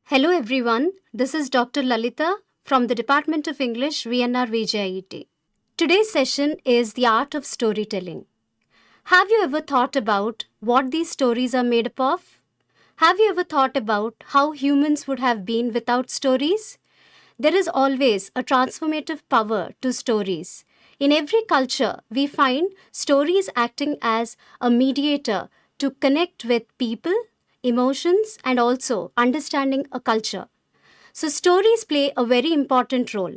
Hello everyone, this is Dr. Lalitha from the Department of English, VNR VJEC. Today's session is the art of storytelling. Have you ever thought about what these stories are made up of? Have you ever thought about how humans would have been without stories? There is always a transformative power to stories. In every culture, we find stories acting as a mediator to connect with people, emotions, and also understanding a culture. So stories play a very important role.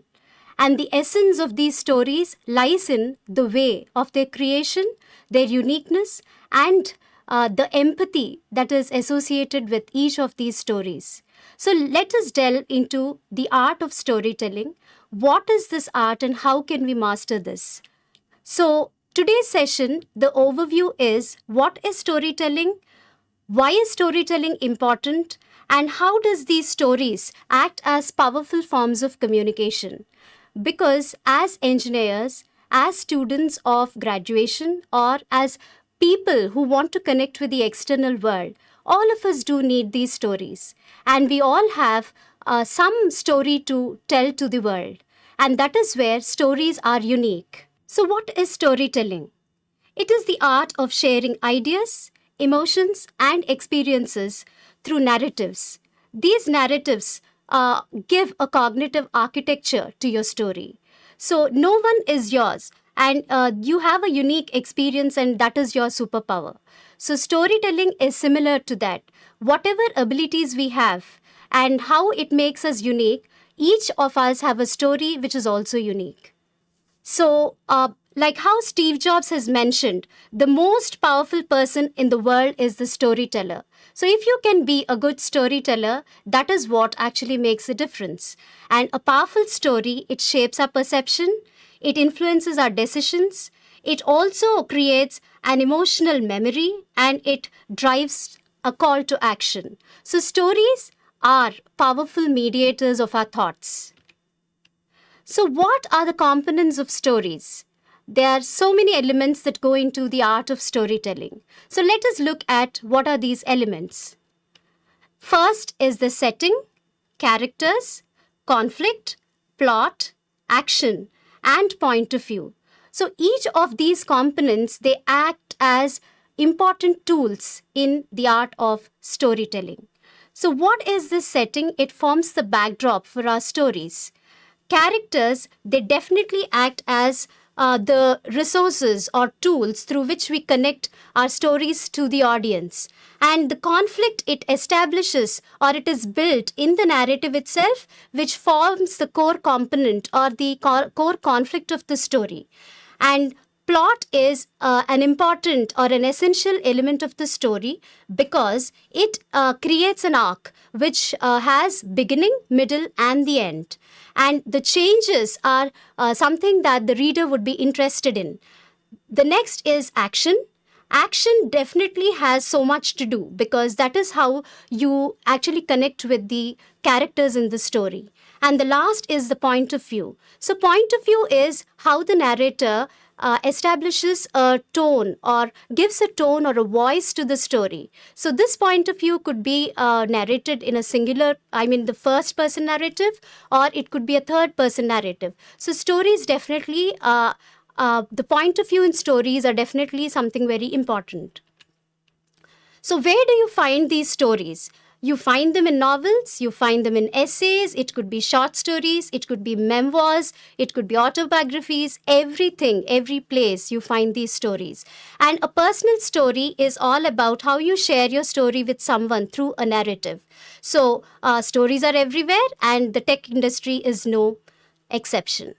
And the essence of these stories lies in the way of their creation, their uniqueness, and the empathy that is associated with each of these stories. So let us delve into the art of storytelling. What is this art and how can we master this? So today's session, the overview is what is storytelling? Why is storytelling important? And how does these stories act as powerful forms of communication? Because as engineers, as students of graduation, or as people who want to connect with the external world, all of us do need these stories. And we all have some story to tell to the world. And that is where stories are unique. So what is storytelling? It is the art of sharing ideas, emotions, and experiences through narratives. These narratives give a cognitive architecture to your story. So no one is yours, and you have a unique experience, and that is your superpower. So storytelling is similar to that. Whatever abilities we have and how it makes us unique, each of us have a story which is also unique. So, like how Steve Jobs has mentioned, the most powerful person in the world is the storyteller. So if you can be a good storyteller, that is what actually makes a difference. And a powerful story, it shapes our perception, it influences our decisions, it also creates an emotional memory, and it drives a call to action. So stories are powerful mediators of our thoughts. So what are the components of stories? There are so many elements that go into the art of storytelling. So let us look at what are these elements. First is the setting, characters, conflict, plot, action, and point of view. So each of these components, they act as important tools in the art of storytelling. So what is this setting? It forms the backdrop for our stories. Characters, they definitely act as the resources or tools through which we connect our stories to the audience. And the conflict, it establishes or it is built in the narrative itself, which forms the core component or the core conflict of the story. And plot is an important or an essential element of the story because it creates an arc which has beginning, middle, and the end. And the changes are something that the reader would be interested in. The next is action. Action definitely has so much to do because that is how you actually connect with the characters in the story. And the last is the point of view. So point of view is how the narrator establishes a tone or gives a tone or a voice to the story. So this point of view could be narrated in a singular, the first person narrative, or it could be a third person narrative. So stories definitely, the point of view in stories are definitely something very important. So where do you find these stories? You find them in novels, you find them in essays, it could be short stories, it could be memoirs, it could be autobiographies, everything, every place you find these stories. And a personal story is all about how you share your story with someone through a narrative. So stories are everywhere and the tech industry is no exception.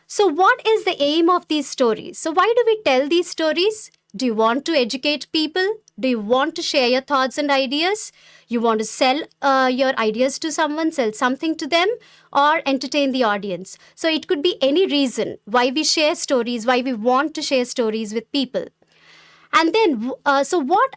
So what is the aim of these stories? So why do we tell these stories? Do you want to educate people? Do you want to share your thoughts and ideas? You want to sell your ideas to someone, sell something to them, or entertain the audience? So it could be any reason why we share stories, why we want to share stories with people. And then, so what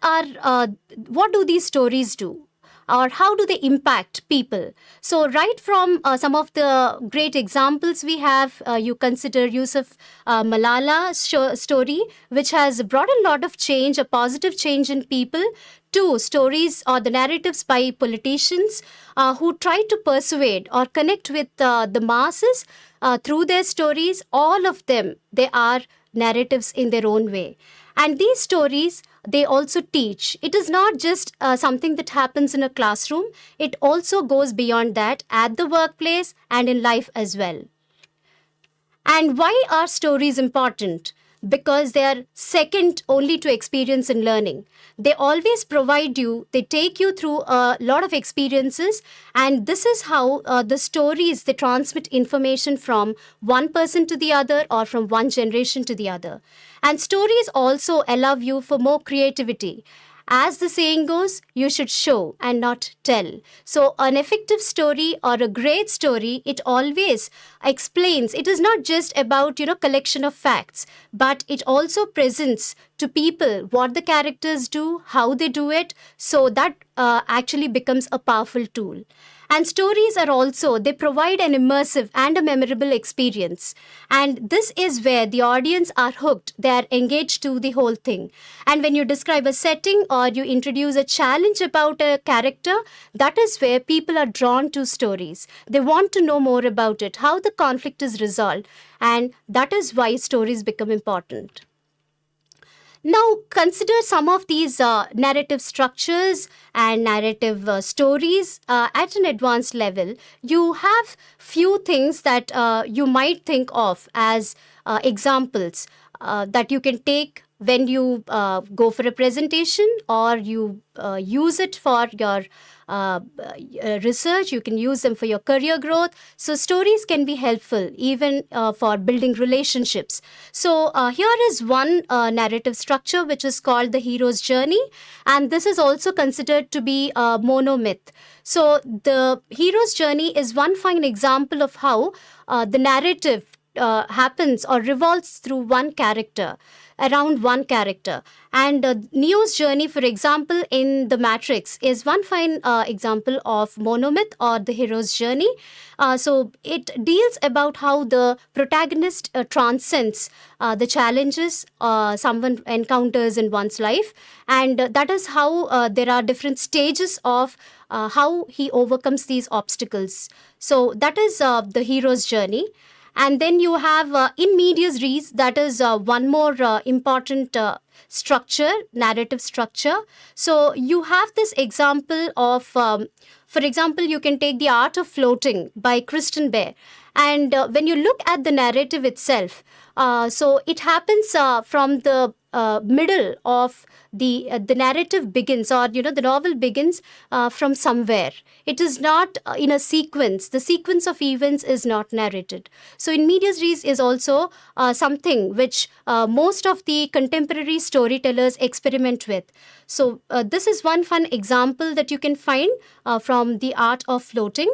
do these stories do? or how do they impact people? So right from some of the great examples we have, you consider Yusuf Malala's story, which has brought a lot of change, a positive change in people, to stories or the narratives by politicians who try to persuade or connect with the masses through their stories. All of them, they are narratives in their own way. And these stories, they also teach. It is not just something that happens in a classroom, it also goes beyond that at the workplace and in life as well. And why are stories important? Because they are second only to experience in learning. They always provide you, they take you through a lot of experiences, and this is how the stories, they transmit information from one person to the other or from one generation to the other. And stories also allow you for more creativity. As the saying goes, you should show and not tell. So an effective story or a great story, it always explains. It is not just about, collection of facts, but it also presents to people what the characters do, how they do it. So that actually becomes a powerful tool. And stories are also, they provide an immersive and a memorable experience. And this is where the audience are hooked. They are engaged to the whole thing. And when you describe a setting or you introduce a challenge about a character, that is where people are drawn to stories. They want to know more about it, how the conflict is resolved. And that is why stories become important. Now, consider some of these narrative structures and narrative stories at an advanced level. You have few things that you might think of as examples that you can take when you go for a presentation, or you use it for your research. You can use them for your career growth. So stories can be helpful even for building relationships. So here is one narrative structure which is called the hero's journey, and this is also considered to be a monomyth. So the hero's journey is one fine example of how the narrative happens or revolves through one character, around one character. And Neo's journey, for example, in The Matrix, is one fine example of monomyth or the hero's journey. So it deals about how the protagonist transcends the challenges someone encounters in one's life. And that is how there are different stages of how he overcomes these obstacles. So that is the hero's journey. And then you have in medias res, that is one more important structure, narrative structure. So you have this example of, for example, you can take The Art of Floating by Kristen Bear. And when you look at the narrative itself, so it happens from the middle of the narrative begins, or the novel begins from somewhere. It is not in a sequence. The sequence of events is not narrated. So in medias res is also something which most of the contemporary storytellers experiment with. So this is one fun example that you can find from The Art of Floating.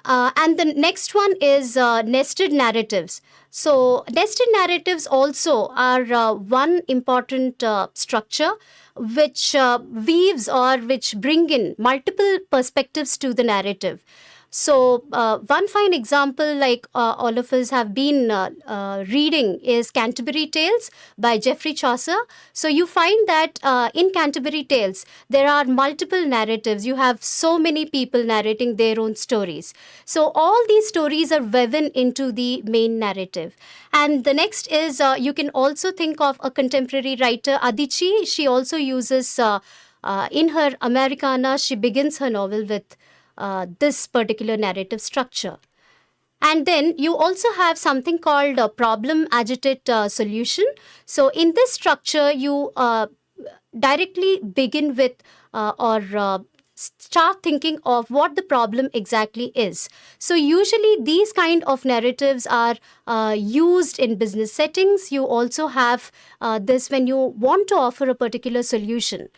And the next one is nested narratives. So nested narratives also are one important structure which weaves or which bring in multiple perspectives to the narrative. So one fine example, like all of us have been reading, is Canterbury Tales by Geoffrey Chaucer. So you find that in Canterbury Tales, there are multiple narratives. You have so many people narrating their own stories. So all these stories are woven into the main narrative. And the next is, you can also think of a contemporary writer, Adichie. She also uses, in her Americana, she begins her novel with this particular narrative structure. And then you also have something called a problem agitate solution. So in this structure, you directly begin with or start thinking of what the problem exactly is. So usually these kind of narratives are used in business settings. You also have this when you want to offer a particular solution.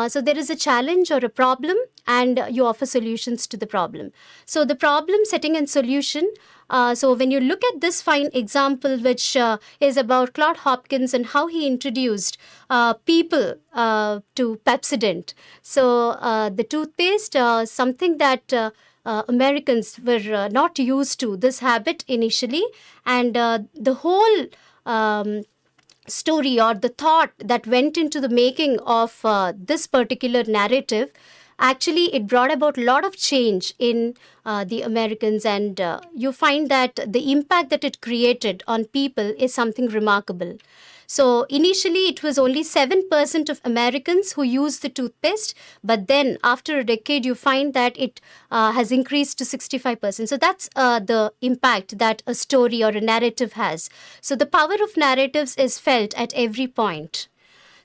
So there is a challenge or a problem, and you offer solutions to the problem. So the problem setting and solution, So when you look at this fine example, which is about Claude Hopkins and how he introduced people to Pepsodent. So the toothpaste, something that Americans were not used to this habit initially, and the whole story or the thought that went into the making of this particular narrative, actually it brought about a lot of change in the Americans, and you find that the impact that it created on people is something remarkable. So initially it was only 7% of Americans who used the toothpaste, but then after a decade you find that it has increased to 65%. So that's the impact that a story or a narrative has. So the power of narratives is felt at every point.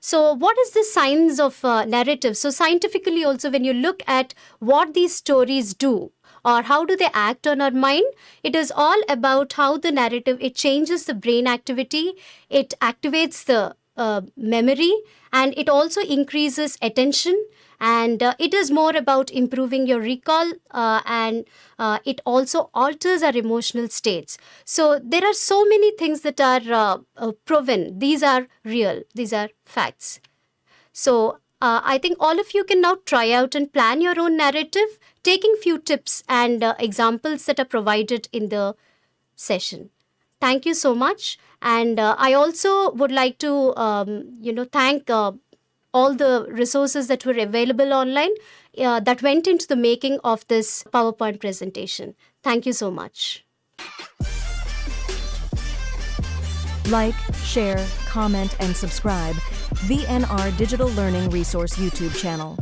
So what is the science of narrative? So scientifically also, when you look at what these stories do or how do they act on our mind, it is all about how the narrative, it changes the brain activity, it activates the memory, and it also increases attention, and it is more about improving your recall, and it also alters our emotional states. So there are so many things that are proven. These are real. These are facts. So I think all of you can now try out and plan your own narrative, taking few tips and examples that are provided in the session. Thank you so much. And I also would like to, thank all the resources that were available online that went into the making of this PowerPoint presentation. Thank you so much. Like, share, comment, and subscribe VNR Digital Learning Resource YouTube channel.